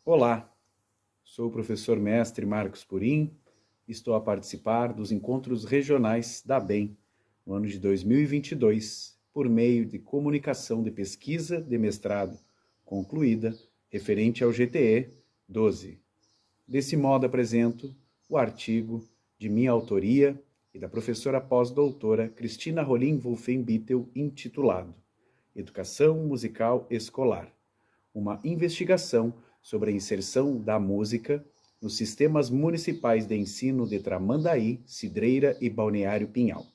Olá, sou o professor mestre Marcos Purim e estou a participar dos encontros regionais da ABEM no ano de 2022 por meio de comunicação de pesquisa de mestrado concluída referente ao GTE 12. Desse modo apresento o artigo de minha autoria e da professora pós-doutora Cristina Rolim Wolfenbittel intitulado Educação Musical Escolar, uma investigação sobre a inserção da música nos sistemas municipais de ensino de Tramandaí, Cidreira e Balneário Pinhal.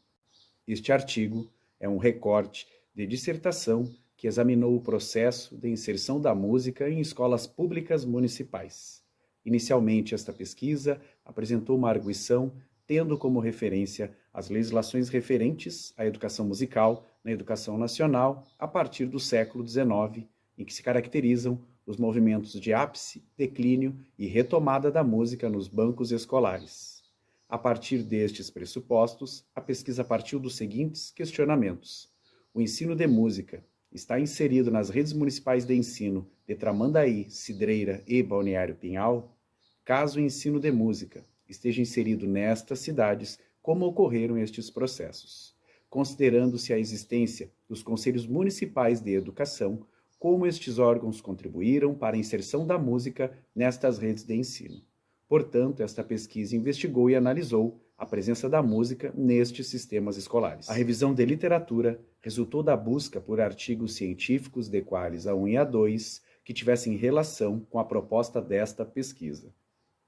Este artigo é um recorte de dissertação que examinou o processo de inserção da música em escolas públicas municipais. Inicialmente, esta pesquisa apresentou uma arguição tendo como referência as legislações referentes à educação musical na educação nacional a partir do século XIX, em que se caracterizam os movimentos de ápice, declínio e retomada da música nos bancos escolares. A partir destes pressupostos, a pesquisa partiu dos seguintes questionamentos. O ensino de música está inserido nas redes municipais de ensino de Tramandaí, Cidreira e Balneário Pinhal? Caso o ensino de música esteja inserido nestas cidades, como ocorreram estes processos? Considerando-se a existência dos conselhos municipais de educação, como estes órgãos contribuíram para a inserção da música nestas redes de ensino. Portanto, esta pesquisa investigou e analisou a presença da música nestes sistemas escolares. A revisão de literatura resultou da busca por artigos científicos de quales A1 e A2 que tivessem relação com a proposta desta pesquisa.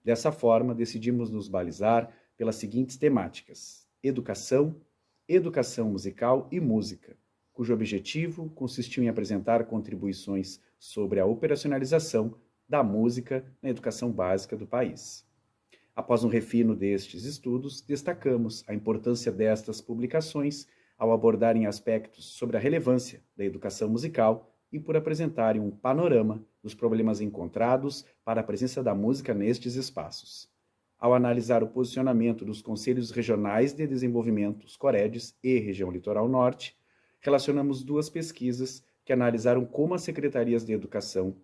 Dessa forma, decidimos nos balizar pelas seguintes temáticas: educação, educação musical e música, cujo objetivo consistiu em apresentar contribuições sobre a operacionalização da música na educação básica do país. Após um refino destes estudos, destacamos a importância destas publicações ao abordarem aspectos sobre a relevância da educação musical e por apresentarem um panorama dos problemas encontrados para a presença da música nestes espaços. Ao analisar o posicionamento dos Conselhos Regionais de Desenvolvimento, os COREDs e Região Litoral Norte, relacionamos duas pesquisas que analisaram como as secretarias de educação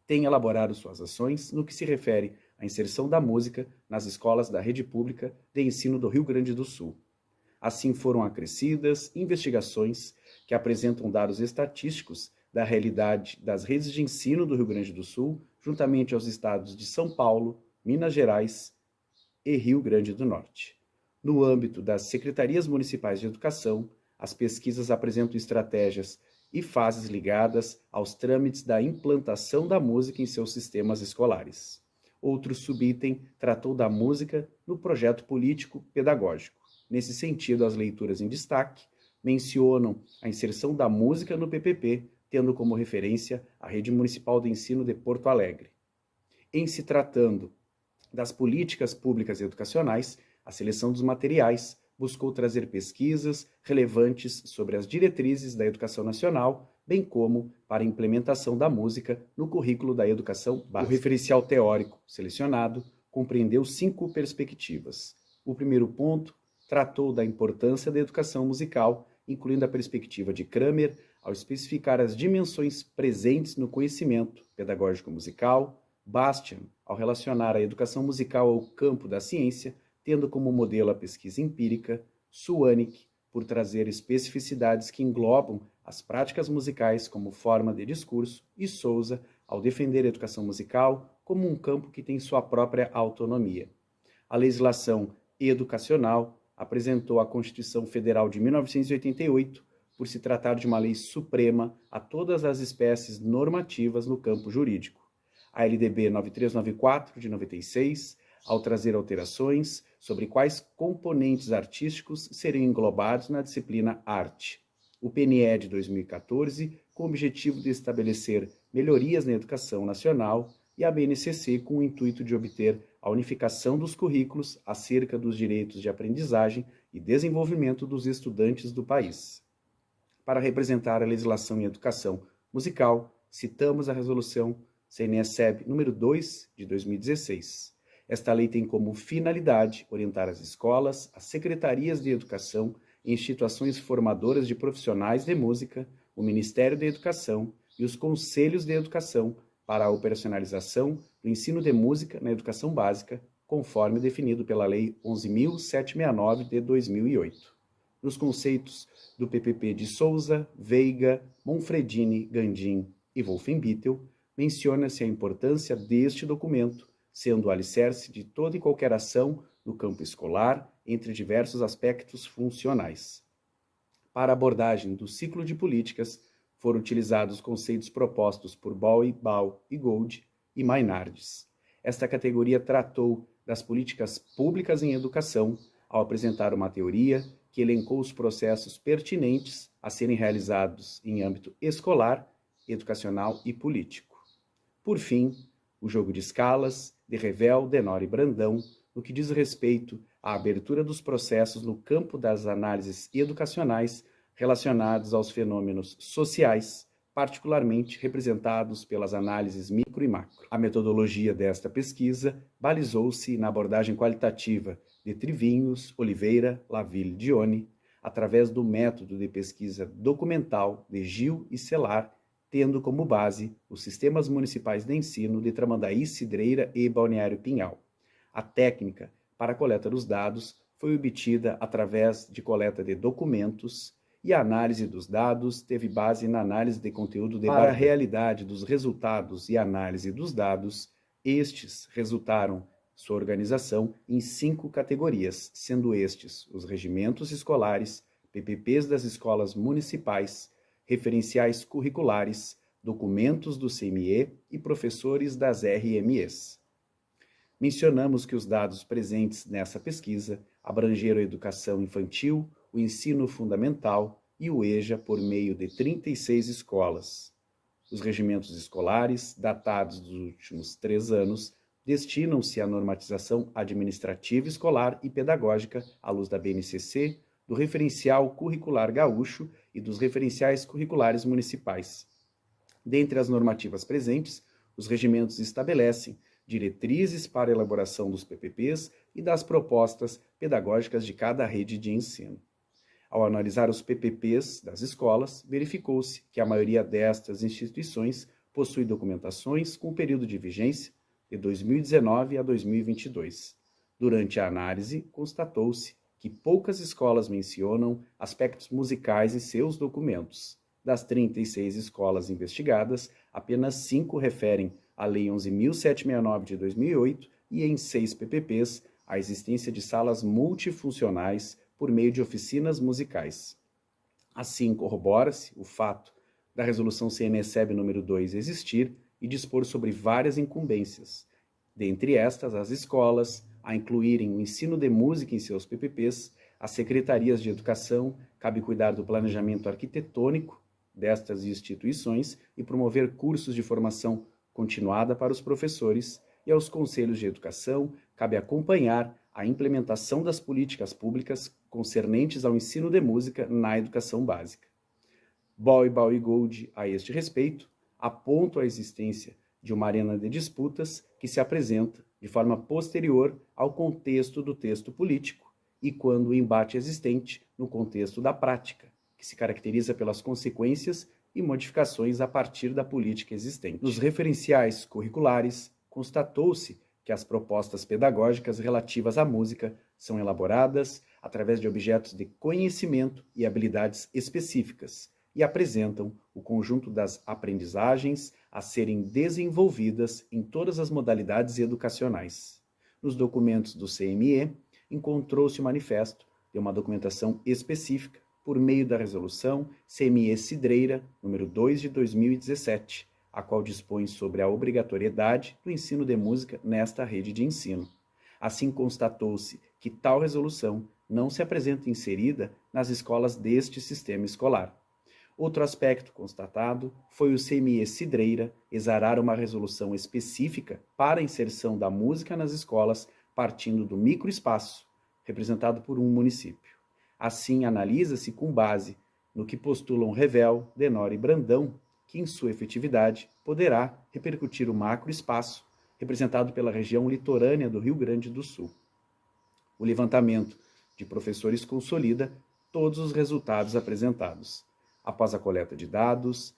têm elaborado suas ações no que se refere à inserção da música nas escolas da rede pública de ensino do Rio Grande do Sul. Assim foram acrescidas investigações que apresentam dados estatísticos da realidade das redes de ensino do Rio Grande do Sul, juntamente aos estados de São Paulo, Minas Gerais e Rio Grande do Norte. No âmbito das secretarias municipais de educação, as pesquisas apresentam estratégias e fases ligadas aos trâmites da implantação da música em seus sistemas escolares. Outro subitem tratou da música no projeto político-pedagógico. Nesse sentido, as leituras em destaque mencionam a inserção da música no PPP, tendo como referência a Rede Municipal de Ensino de Porto Alegre. Em se tratando das políticas públicas educacionais, a seleção dos materiais buscou trazer pesquisas relevantes sobre as diretrizes da educação nacional, bem como para a implementação da música no currículo da educação básica. O referencial teórico selecionado compreendeu 5 perspectivas. O primeiro ponto tratou da importância da educação musical, incluindo a perspectiva de Kramer, ao especificar as dimensões presentes no conhecimento pedagógico musical, Bastian, ao relacionar a educação musical ao campo da ciência, tendo como modelo a pesquisa empírica, Suanik, por trazer especificidades que englobam as práticas musicais como forma de discurso, e Souza, ao defender a educação musical como um campo que tem sua própria autonomia. A legislação educacional apresentou a Constituição Federal de 1988, por se tratar de uma lei suprema a todas as espécies normativas no campo jurídico. A LDB 9394, de 96, ao trazer alterações sobre quais componentes artísticos seriam englobados na disciplina arte. O PNE de 2014, com o objetivo de estabelecer melhorias na educação nacional, e a BNCC com o intuito de obter a unificação dos currículos acerca dos direitos de aprendizagem e desenvolvimento dos estudantes do país. Para representar a legislação em educação musical, citamos a Resolução CNE-SEB número 2, de 2016. Esta lei tem como finalidade orientar as escolas, as secretarias de educação e instituições formadoras de profissionais de música, o Ministério da Educação e os conselhos de educação para a operacionalização do ensino de música na educação básica, conforme definido pela Lei 11.769 de 2008. Nos conceitos do PPP de Souza, Veiga, Monfredini, Gandim e Wolfenbüttel, menciona-se a importância deste documento, sendo o alicerce de toda e qualquer ação no campo escolar, entre diversos aspectos funcionais. Para a abordagem do ciclo de políticas, foram utilizados conceitos propostos por Bowie, Ball e Gold e Maynardes. Esta categoria tratou das políticas públicas em educação, ao apresentar uma teoria que elencou os processos pertinentes a serem realizados em âmbito escolar, educacional e político. Por fim, o jogo de escalas, de Revel, Denor e Brandão, no que diz respeito à abertura dos processos no campo das análises educacionais relacionados aos fenômenos sociais, particularmente representados pelas análises micro e macro. A metodologia desta pesquisa balizou-se na abordagem qualitativa de Trivinhos, Oliveira, Laville, Dione, através do método de pesquisa documental de Gil e Celar, tendo como base os sistemas municipais de ensino de Tramandaí, Cidreira e Balneário Pinhal. A técnica para a coleta dos dados foi obtida através de coleta de documentos e a análise dos dados teve base na análise de conteúdo de Para a realidade dos resultados e análise dos dados, estes resultaram sua organização em 5 categorias, sendo estes os regimentos escolares, PPPs das escolas municipais, referenciais curriculares, documentos do CME e professores das RMEs. Mencionamos que os dados presentes nessa pesquisa abrangeram a educação infantil, o ensino fundamental e o EJA por meio de 36 escolas. Os regimentos escolares, datados dos últimos 3 anos, destinam-se à normatização administrativa escolar e pedagógica à luz da BNCC, do referencial curricular gaúcho e dos referenciais curriculares municipais. Dentre as normativas presentes, os regimentos estabelecem diretrizes para a elaboração dos PPPs e das propostas pedagógicas de cada rede de ensino. Ao analisar os PPPs das escolas, verificou-se que a maioria destas instituições possui documentações com período de vigência de 2019 a 2022. Durante a análise, constatou-se que poucas escolas mencionam aspectos musicais em seus documentos. Das 36 escolas investigadas, apenas 5 referem à Lei 11.769 de 2008 e em 6 PPPs a existência de salas multifuncionais por meio de oficinas musicais. Assim, corrobora-se o fato da Resolução CNE-SEB número 2 existir e dispor sobre várias incumbências, dentre estas as escolas, a incluírem o ensino de música em seus PPPs, as secretarias de educação, cabe cuidar do planejamento arquitetônico destas instituições e promover cursos de formação continuada para os professores, e aos conselhos de educação cabe acompanhar a implementação das políticas públicas concernentes ao ensino de música na educação básica. Ball e Gold, a este respeito, apontam a existência de uma arena de disputas que se apresenta de forma posterior ao contexto do texto político e quando o embate existente no contexto da prática, que se caracteriza pelas consequências e modificações a partir da política existente. Nos referenciais curriculares, constatou-se que as propostas pedagógicas relativas à música são elaboradas através de objetos de conhecimento e habilidades específicas e apresentam o conjunto das aprendizagens a serem desenvolvidas em todas as modalidades educacionais. Nos documentos do CME, encontrou-se o manifesto de uma documentação específica por meio da resolução CME Cidreira, número 2 de 2017, a qual dispõe sobre a obrigatoriedade do ensino de música nesta rede de ensino. Assim, constatou-se que tal resolução não se apresenta inserida nas escolas deste sistema escolar. Outro aspecto constatado foi o CME Cidreira exarar uma resolução específica para a inserção da música nas escolas partindo do microespaço, representado por um município. Assim, analisa-se com base no que postulam Revel, Denor e Brandão, que em sua efetividade poderá repercutir o macroespaço, representado pela região litorânea do Rio Grande do Sul. O levantamento de professores consolida todos os resultados apresentados. Após a coleta de dados,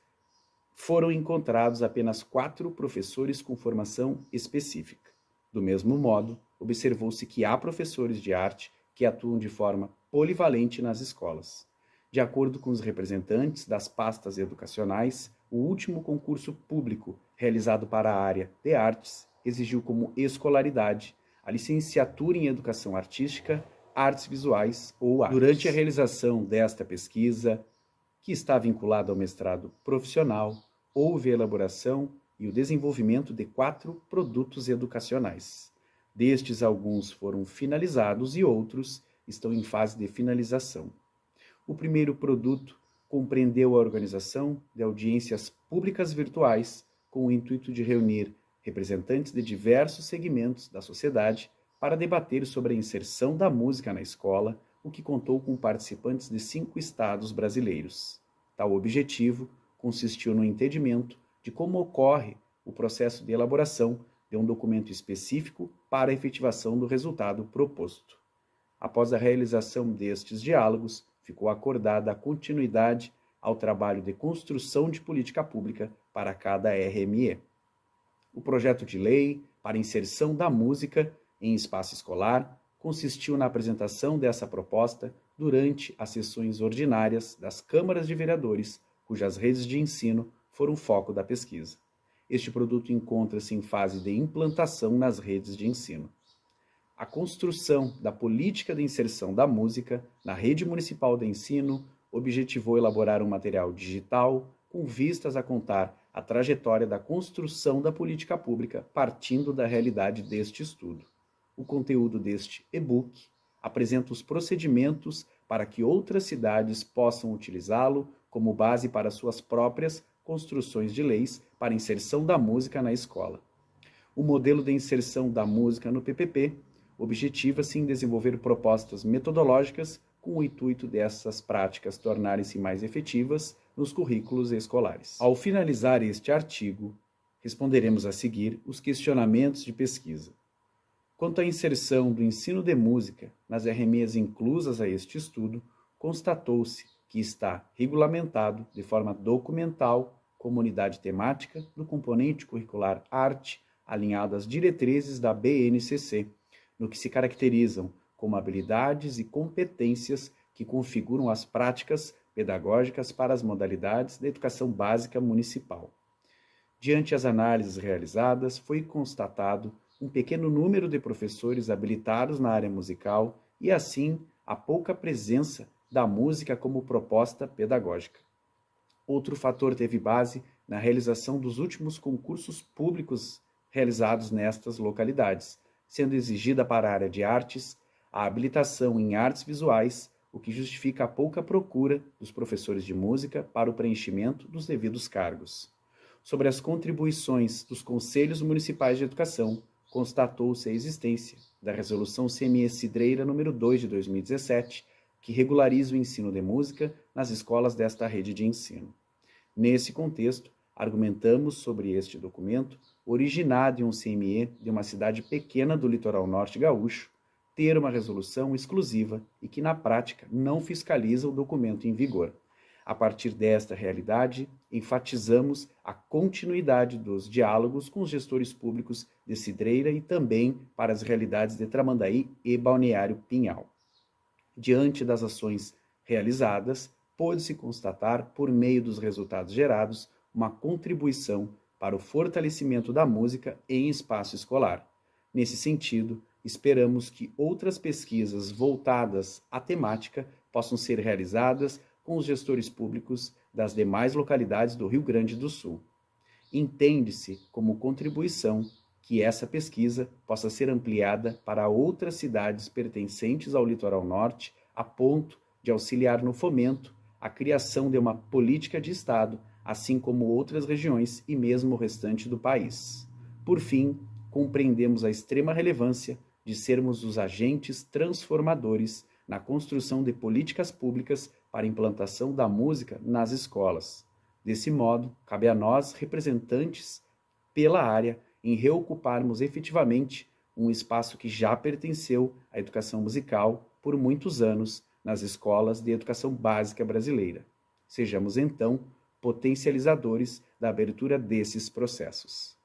foram encontrados apenas 4 professores com formação específica. Do mesmo modo, observou-se que há professores de arte que atuam de forma polivalente nas escolas. De acordo com os representantes das pastas educacionais, o último concurso público realizado para a área de artes exigiu como escolaridade a licenciatura em Educação Artística, Artes Visuais ou Artes. Durante a realização desta pesquisa, que está vinculada ao mestrado profissional, houve a elaboração e o desenvolvimento de 4 produtos educacionais. Destes, alguns foram finalizados e outros estão em fase de finalização. O primeiro produto compreendeu a organização de audiências públicas virtuais com o intuito de reunir representantes de diversos segmentos da sociedade para debater sobre a inserção da música na escola, o que contou com participantes de 5 estados brasileiros. Tal objetivo consistiu no entendimento de como ocorre o processo de elaboração de um documento específico para a efetivação do resultado proposto. Após a realização destes diálogos, ficou acordada a continuidade ao trabalho de construção de política pública para cada RME. O projeto de lei para inserção da música em espaço escolar consistiu na apresentação dessa proposta durante as sessões ordinárias das câmaras de vereadores, cujas redes de ensino foram foco da pesquisa. Este produto encontra-se em fase de implantação nas redes de ensino. A construção da política de inserção da música na rede municipal de ensino objetivou elaborar um material digital com vistas a contar a trajetória da construção da política pública partindo da realidade deste estudo. O conteúdo deste e-book apresenta os procedimentos para que outras cidades possam utilizá-lo como base para suas próprias construções de leis para inserção da música na escola. O modelo de inserção da música no PPP objetiva-se em desenvolver propostas metodológicas com o intuito dessas práticas tornarem-se mais efetivas nos currículos escolares. Ao finalizar este artigo, responderemos a seguir os questionamentos de pesquisa. Quanto à inserção do ensino de música nas RMEs inclusas a este estudo, constatou-se que está regulamentado de forma documental como unidade temática do componente curricular arte, alinhado às diretrizes da BNCC, no que se caracterizam como habilidades e competências que configuram as práticas pedagógicas para as modalidades da educação básica municipal. Diante as análises realizadas, foi constatado um pequeno número de professores habilitados na área musical e, assim, a pouca presença da música como proposta pedagógica. Outro fator teve base na realização dos últimos concursos públicos realizados nestas localidades, sendo exigida para a área de artes a habilitação em artes visuais, o que justifica a pouca procura dos professores de música para o preenchimento dos devidos cargos. Sobre as contribuições dos Conselhos Municipais de Educação, constatou-se a existência da Resolução CME Cidreira número 2 de 2017, que regulariza o ensino de música nas escolas desta rede de ensino. Nesse contexto, argumentamos sobre este documento, originado em um CME de uma cidade pequena do litoral norte gaúcho, ter uma resolução exclusiva e que, na prática, não fiscaliza o documento em vigor. A partir desta realidade, enfatizamos a continuidade dos diálogos com os gestores públicos de Cidreira e também para as realidades de Tramandaí e Balneário Pinhal. Diante das ações realizadas, pôde-se constatar, por meio dos resultados gerados, uma contribuição para o fortalecimento da música em espaço escolar. Nesse sentido, esperamos que outras pesquisas voltadas à temática possam ser realizadas com os gestores públicos das demais localidades do Rio Grande do Sul. Entende-se como contribuição que essa pesquisa possa ser ampliada para outras cidades pertencentes ao litoral norte, a ponto de auxiliar no fomento a criação de uma política de Estado, assim como outras regiões e mesmo o restante do país. Por fim, compreendemos a extrema relevância de sermos os agentes transformadores na construção de políticas públicas para a implantação da música nas escolas. Desse modo, cabe a nós, representantes pela área, em reocuparmos efetivamente um espaço que já pertenceu à educação musical por muitos anos nas escolas de educação básica brasileira. Sejamos, então, potencializadores da abertura desses processos.